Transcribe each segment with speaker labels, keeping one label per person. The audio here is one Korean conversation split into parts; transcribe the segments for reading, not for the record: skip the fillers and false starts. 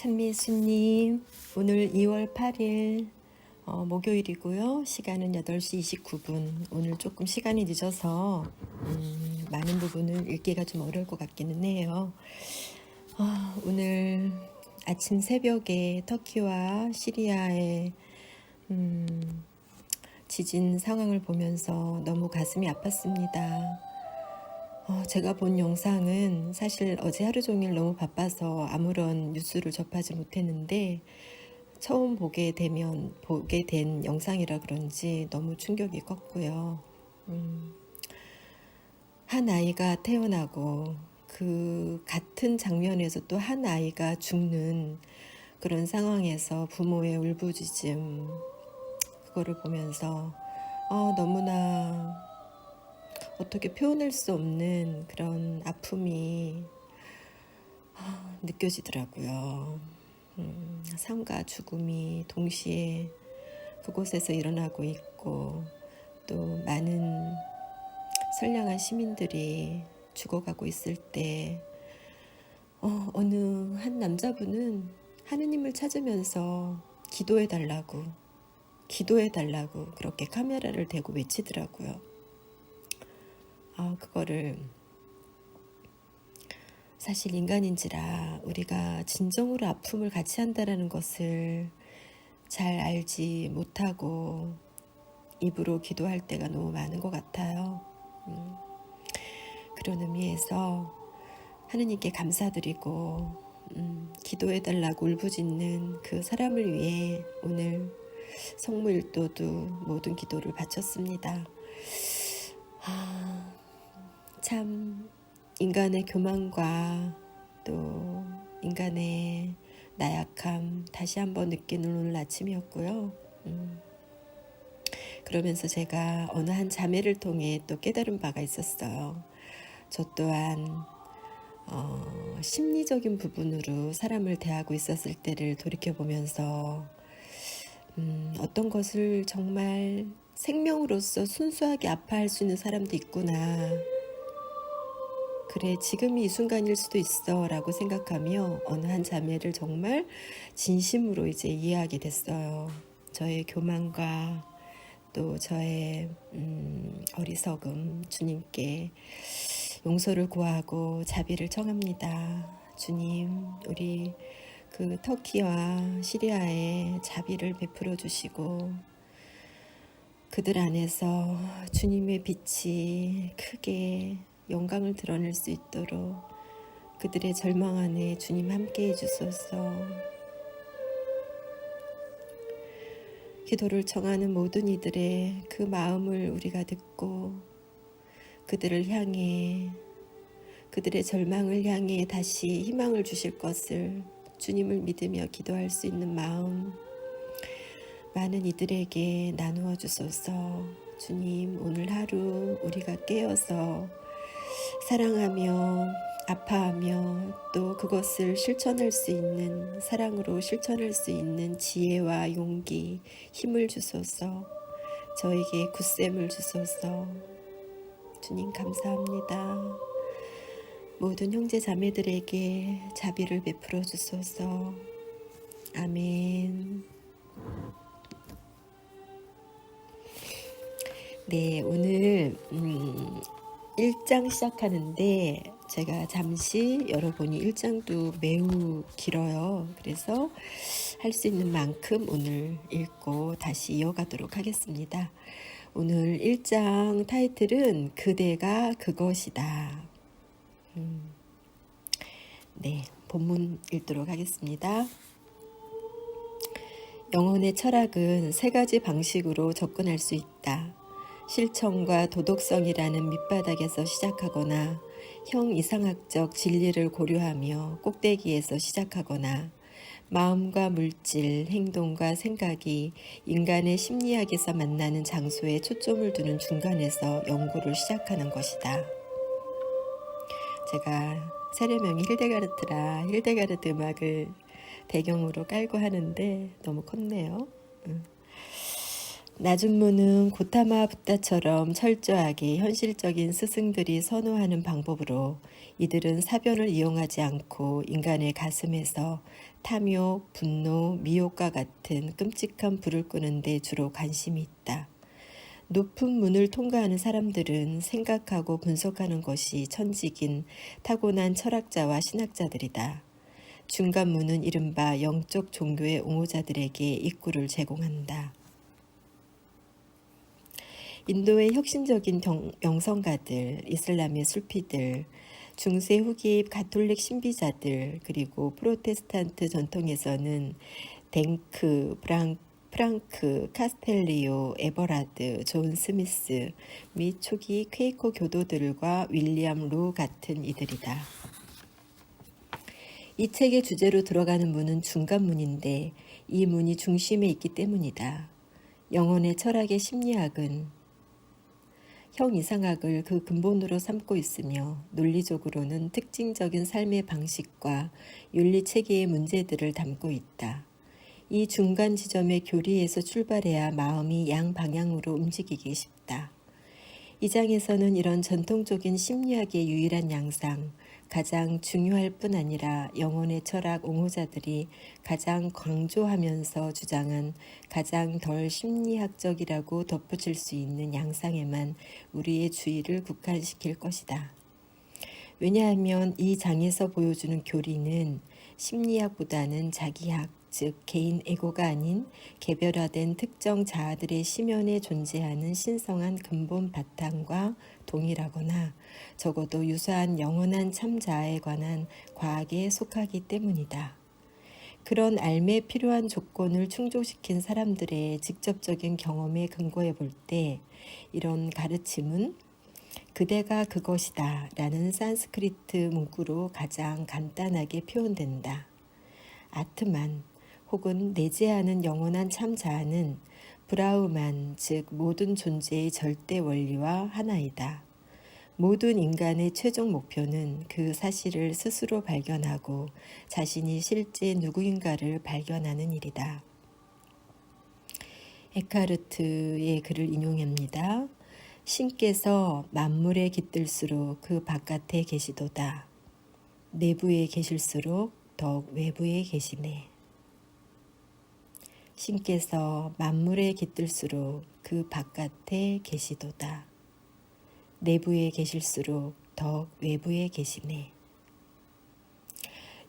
Speaker 1: 찬미수님, 오늘 2월 8일 목요일이고요. 시간은 8시 29분. 오늘 조금 시간이 늦어서 많은 부분을 읽기가 좀 어려울 것 같기는 해요. 오늘 아침 새벽에 터키와 시리아의 지진 상황을 보면서 너무 가슴이 아팠습니다. 제가 본 영상은 사실 어제 하루 종일 너무 바빠서 아무런 뉴스를 접하지 못했는데 처음 보게 된 영상이라 그런지 너무 충격이 컸고요. 한 아이가 태어나고 그 같은 장면에서 또 한 아이가 죽는 그런 상황에서 부모의 울부짖음, 그거를 보면서 너무나 어떻게 표현할 수 없는 그런 아픔이 느껴지더라고요. 삶과 죽음이 동시에 그곳에서 일어나고 있고 또 많은 선량한 시민들이 죽어가고 있을 때 어느 한 남자분은 하느님을 찾으면서 기도해달라고 그렇게 카메라를 대고 외치더라고요. 그거를 사실 인간인지라 우리가 진정으로 아픔을 같이 한다는 것을 잘 알지 못하고 입으로 기도할 때가 너무 많은 것 같아요. 그런 의미에서 하느님께 감사드리고 기도해달라고 울부짖는 그 사람을 위해 오늘 성무일도도 모든 기도를 바쳤습니다. 참 인간의 교만과 또 인간의 나약함 다시 한번 느끼는 오늘 아침이었고요. 그러면서 제가 어느 한 자매를 통해 또 깨달은 바가 있었어요. 저 또한 심리적인 부분으로 사람을 대하고 있었을 때를 돌이켜보면서 어떤 것을 정말 생명으로서 순수하게 아파할 수 있는 사람도 있구나. 그래, 지금이 이 순간일 수도 있어 라고 생각하며 어느 한 자매를 정말 진심으로 이제 이해하게 됐어요. 저의 교만과 또 저의 어리석음, 주님께 용서를 구하고 자비를 청합니다. 주님, 우리 그 터키와 시리아에 자비를 베풀어 주시고 그들 안에서 주님의 빛이 크게 영광을 드러낼 수 있도록 그들의 절망 안에 주님 함께 해주소서. 기도를 청하는 모든 이들의 그 마음을 우리가 듣고 그들을 향해, 그들의 절망을 향해 다시 희망을 주실 것을 주님을 믿으며 기도할 수 있는 마음 많은 이들에게 나누어 주소서. 주님, 오늘 하루 우리가 깨어서 사랑하며 아파하며 또 그것을 실천할 수 있는, 사랑으로 실천할 수 있는 지혜와 용기, 힘을 주소서. 저에게 굳셈을 주소서. 주님 감사합니다. 모든 형제 자매들에게 자비를 베풀어 주소서. 아멘. 네, 오늘 1장 시작하는데 제가 잠시 열어보니 1장도 매우 길어요. 그래서 할 수 있는 만큼 오늘 읽고 다시 이어가도록 하겠습니다. 오늘 1장 타이틀은 그대가 그것이다. 네, 본문 읽도록 하겠습니다. 영혼의 철학은 세 가지 방식으로 접근할 수 있다. 실천과 도덕성이라는 밑바닥에서 시작하거나 형이상학적 진리를 고려하며 꼭대기에서 시작하거나 마음과 물질, 행동과 생각이 인간의 심리학에서 만나는 장소에 초점을 두는 중간에서 연구를 시작하는 것이다. 제가 세례명이 힐데가르트라 힐데가르트 음악을 배경으로 깔고 하는데 너무 컸네요. 나중무는 고타마 붓다처럼 철저하게 현실적인 스승들이 선호하는 방법으로 이들은 사변을 이용하지 않고 인간의 가슴에서 탐욕, 분노, 미혹과 같은 끔찍한 불을 끄는 데 주로 관심이 있다. 높은 문을 통과하는 사람들은 생각하고 분석하는 것이 천직인 타고난 철학자와 신학자들이다. 중간 문은 이른바 영적 종교의 옹호자들에게 입구를 제공한다. 인도의 혁신적인 영성가들, 이슬람의 술피들, 중세 후기 가톨릭 신비자들, 그리고 프로테스탄트 전통에서는 댕크, 프랑크, 카스텔리오, 에버라드, 존 스미스 및 초기 퀘이커 교도들과 윌리엄 로 같은 이들이다. 이 책의 주제로 들어가는 문은 중간문인데 이 문이 중심에 있기 때문이다. 영혼의 철학의 심리학은 형이상학을 그 근본으로 삼고 있으며 논리적으로는 특징적인 삶의 방식과 윤리체계의 문제들을 담고 있다. 이 중간 지점의 교리에서 출발해야 마음이 양방향으로 움직이기 쉽다. 이 장에서는 이런 전통적인 심리학의 유일한 양상, 가장 중요할 뿐 아니라 영혼의 철학 옹호자들이 가장 강조하면서 주장한 가장 덜 심리학적이라고 덧붙일 수 있는 양상에만 우리의 주의를 국한시킬 것이다. 왜냐하면 이 장에서 보여주는 교리는 심리학보다는 자기학, 즉 개인 에고가 아닌 개별화된 특정 자아들의 심연에 존재하는 신성한 근본 바탕과 동일하거나 적어도 유사한 영원한 참자아에 관한 과학에 속하기 때문이다. 그런 알매 필요한 조건을 충족시킨 사람들의 직접적인 경험에 근거해 볼 때 이런 가르침은 그대가 그것이다 라는 산스크리트 문구로 가장 간단하게 표현된다. 아트만 혹은 내재하는 영원한 참자아는 브라우만 즉 모든 존재의 절대 원리와 하나이다. 모든 인간의 최종 목표는 그 사실을 스스로 발견하고 자신이 실제 누구인가를 발견하는 일이다. 에카르트의 글을 인용합니다. 신께서 만물에 깃들수록 그 바깥에 계시도다. 내부에 계실수록 더욱 외부에 계시네. 신께서 만물에 깃들수록 그 바깥에 계시도다. 내부에 계실수록 더욱 외부에 계시네.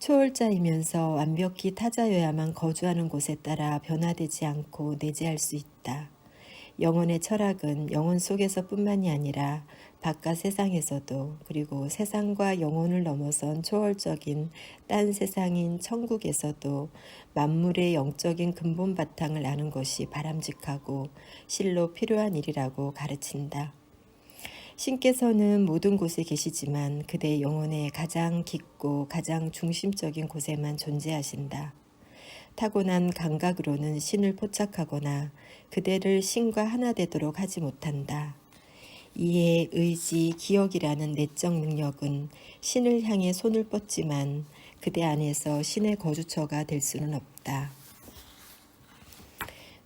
Speaker 1: 초월자이면서 완벽히 타자여야만 거주하는 곳에 따라 변화되지 않고 내재할 수 있다. 영혼의 철학은 영혼 속에서 뿐만이 아니라 바깥 세상에서도 그리고 세상과 영혼을 넘어선 초월적인 딴 세상인 천국에서도 만물의 영적인 근본 바탕을 아는 것이 바람직하고 실로 필요한 일이라고 가르친다. 신께서는 모든 곳에 계시지만 그대 영혼의 가장 깊고 가장 중심적인 곳에만 존재하신다. 타고난 감각으로는 신을 포착하거나 그대를 신과 하나 되도록 하지 못한다. 이해, 의지, 기억이라는 내적 능력은 신을 향해 손을 뻗지만 그대 안에서 신의 거주처가 될 수는 없다.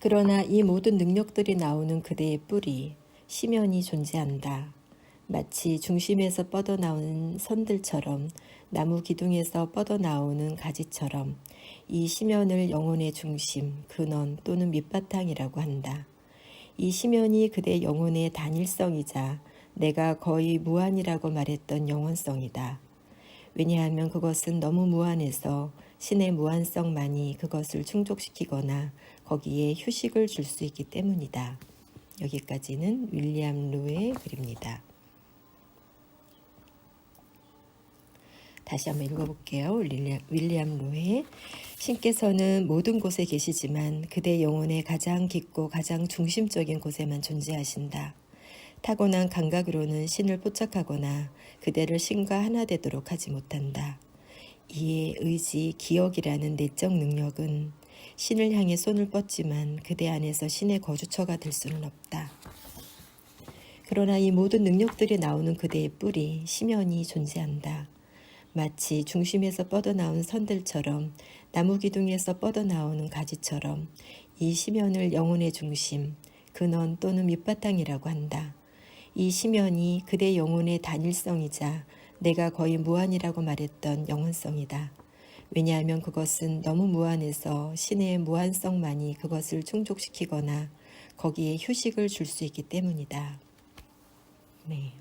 Speaker 1: 그러나 이 모든 능력들이 나오는 그대의 뿌리, 심연이 존재한다. 마치 중심에서 뻗어나오는 선들처럼 나무 기둥에서 뻗어나오는 가지처럼 이 심연을 영혼의 중심, 근원 또는 밑바탕이라고 한다. 이 심연이 그대 영혼의 단일성이자 내가 거의 무한이라고 말했던 영원성이다. 왜냐하면 그것은 너무 무한해서 신의 무한성만이 그것을 충족시키거나 거기에 휴식을 줄 수 있기 때문이다. 여기까지는 윌리엄 로의 글입니다. 다시 한번 읽어볼게요. 윌리엄 로의 신께서는 모든 곳에 계시지만 그대 영혼의 가장 깊고 가장 중심적인 곳에만 존재하신다. 타고난 감각으로는 신을 포착하거나 그대를 신과 하나 되도록 하지 못한다. 이해, 의지, 기억이라는 내적 능력은 신을 향해 손을 뻗지만 그대 안에서 신의 거주처가 될 수는 없다. 그러나 이 모든 능력들이 나오는 그대의 뿌리, 심연이 존재한다. 마치 중심에서 뻗어나온 선들처럼 나무 기둥에서 뻗어나오는 가지처럼 이 심연을 영혼의 중심, 근원 또는 밑바탕이라고 한다. 이 시면이 그대 영혼의 단일성이자 내가 거의 무한이라고 말했던 영혼성이다. 왜냐하면 그것은 너무 무한해서 신의 무한성만이 그것을 충족시키거나 거기에 휴식을 줄 수 있기 때문이다. 네.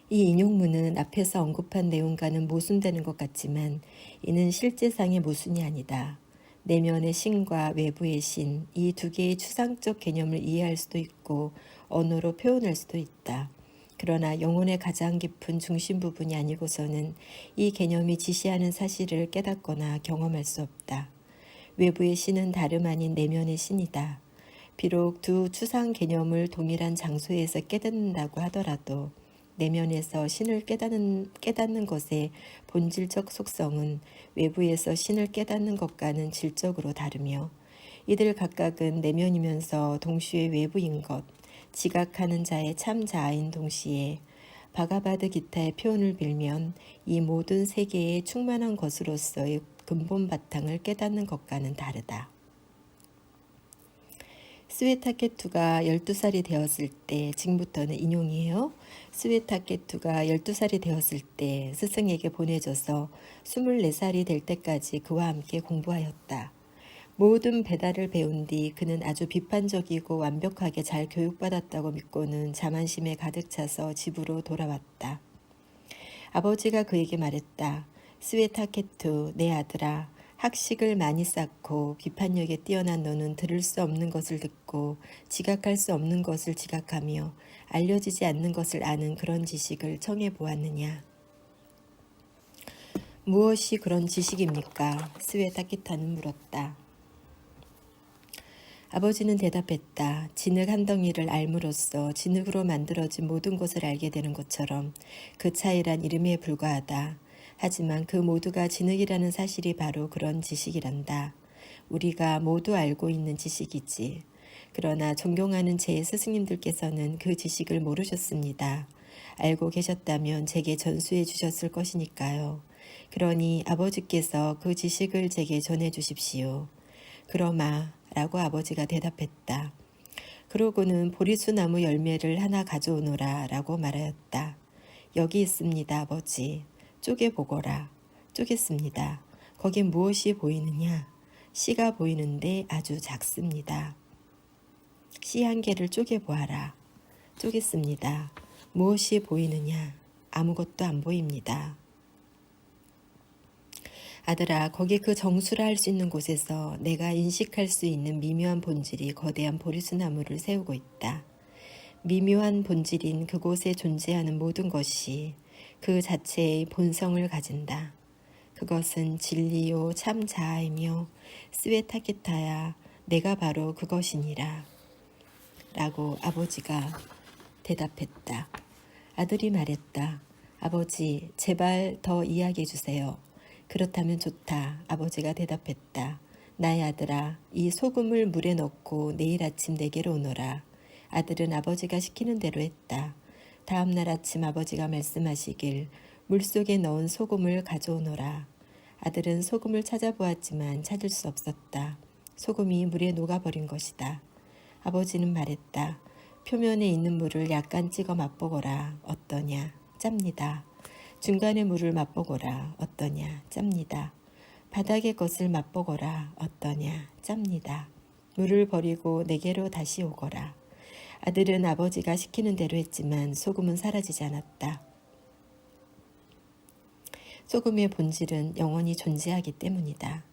Speaker 1: 이 인용문은 앞에서 언급한 내용과는 모순되는 것 같지만 이는 실제상의 모순이 아니다. 내면의 신과 외부의 신, 이 두 개의 추상적 개념을 이해할 수도 있고 언어로 표현할 수도 있다. 그러나 영혼의 가장 깊은 중심 부분이 아니고서는 이 개념이 지시하는 사실을 깨닫거나 경험할 수 없다. 외부의 신은 다름 아닌 내면의 신이다. 비록 두 추상 개념을 동일한 장소에서 깨닫는다고 하더라도 내면에서 신을 깨닫는 것의 본질적 속성은 외부에서 신을 깨닫는 것과는 질적으로 다르며 이들 각각은 내면이면서 동시에 외부인 것, 지각하는 자의 참 자아인 동시에 바가바드 기타의 표현을 빌면 이 모든 세계에 충만한 것으로서의 근본 바탕을 깨닫는 것과는 다르다. 스웨타케투가 12살이 되었을 때, 지금부터는 인용이에요. 스웨타케투가 12살이 되었을 때 스승에게 보내져서 24살이 될 때까지 그와 함께 공부하였다. 모든 배달을 배운 뒤 그는 아주 비판적이고 완벽하게 잘 교육받았다고 믿고는 자만심에 가득 차서 집으로 돌아왔다. 아버지가 그에게 말했다. 스웨타케투, 내 아들아, 학식을 많이 쌓고 비판력에 뛰어난 너는 들을 수 없는 것을 듣고 지각할 수 없는 것을 지각하며 알려지지 않는 것을 아는 그런 지식을 청해 보았느냐. 무엇이 그런 지식입니까? 스웨타케타는 물었다. 아버지는 대답했다. 진흙 한 덩이를 알므로써 진흙으로 만들어진 모든 것을 알게 되는 것처럼 그 차이란 이름에 불과하다. 하지만 그 모두가 진흙이라는 사실이 바로 그런 지식이란다. 우리가 모두 알고 있는 지식이지. 그러나 존경하는 제 스승님들께서는 그 지식을 모르셨습니다. 알고 계셨다면 제게 전수해 주셨을 것이니까요. 그러니 아버지께서 그 지식을 제게 전해 주십시오. 그러마 라고 아버지가 대답했다. 그러고는 보리수 나무 열매를 하나 가져오너라 라고 말하였다. 여기 있습니다 아버지. 쪼개보거라. 쪼갰습니다. 거긴 무엇이 보이느냐? 씨가 보이는데 아주 작습니다. 씨 한 개를 쪼개보아라. 쪼갰습니다. 무엇이 보이느냐? 아무것도 안 보입니다. 아들아, 거기 그 정수라 할 수 있는 곳에서 내가 인식할 수 있는 미묘한 본질이 거대한 보리수나무를 세우고 있다. 미묘한 본질인 그곳에 존재하는 모든 것이 그 자체의 본성을 가진다. 그것은 진리요 참 자아이며 스웨타케타야 내가 바로 그것이니라. 라고 아버지가 대답했다. 아들이 말했다. 아버지, 제발 더 이야기해 주세요. 그렇다면 좋다. 아버지가 대답했다. 나의 아들아, 이 소금을 물에 넣고 내일 아침 내게로 오너라. 아들은 아버지가 시키는 대로 했다. 다음 날 아침 아버지가 말씀하시길 물속에 넣은 소금을 가져오너라. 아들은 소금을 찾아보았지만 찾을 수 없었다. 소금이 물에 녹아버린 것이다. 아버지는 말했다. 표면에 있는 물을 약간 찍어 맛보거라. 어떠냐? 짭니다. 중간의 물을 맛보거라. 어떠냐? 짭니다. 바닥의 것을 맛보거라. 어떠냐? 짭니다. 물을 버리고 내게로 다시 오거라. 아들은 아버지가 시키는 대로 했지만 소금은 사라지지 않았다. 소금의 본질은 영원히 존재하기 때문이다.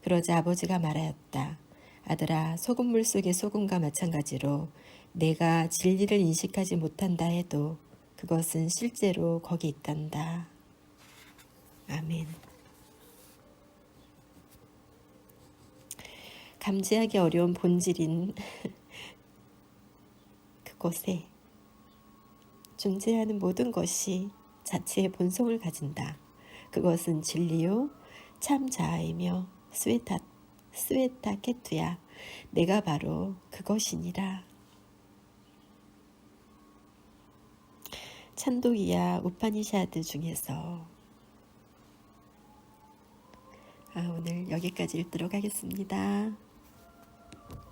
Speaker 1: 그러자 아버지가 말하였다. 아들아, 소금물 속의 소금과 마찬가지로 내가 진리를 인식하지 못한다 해도 그것은 실제로 거기 있단다. 아멘. 감지하기 어려운 본질인 그곳에 존재하는 모든 것이 자체의 본성을 가진다. 그것은 진리요 참 자아이며 스웨타케투야. 내가 바로 그것이니라. 찬도기야 우파니샤드 중에서 오늘 여기까지 읽도록 하겠습니다.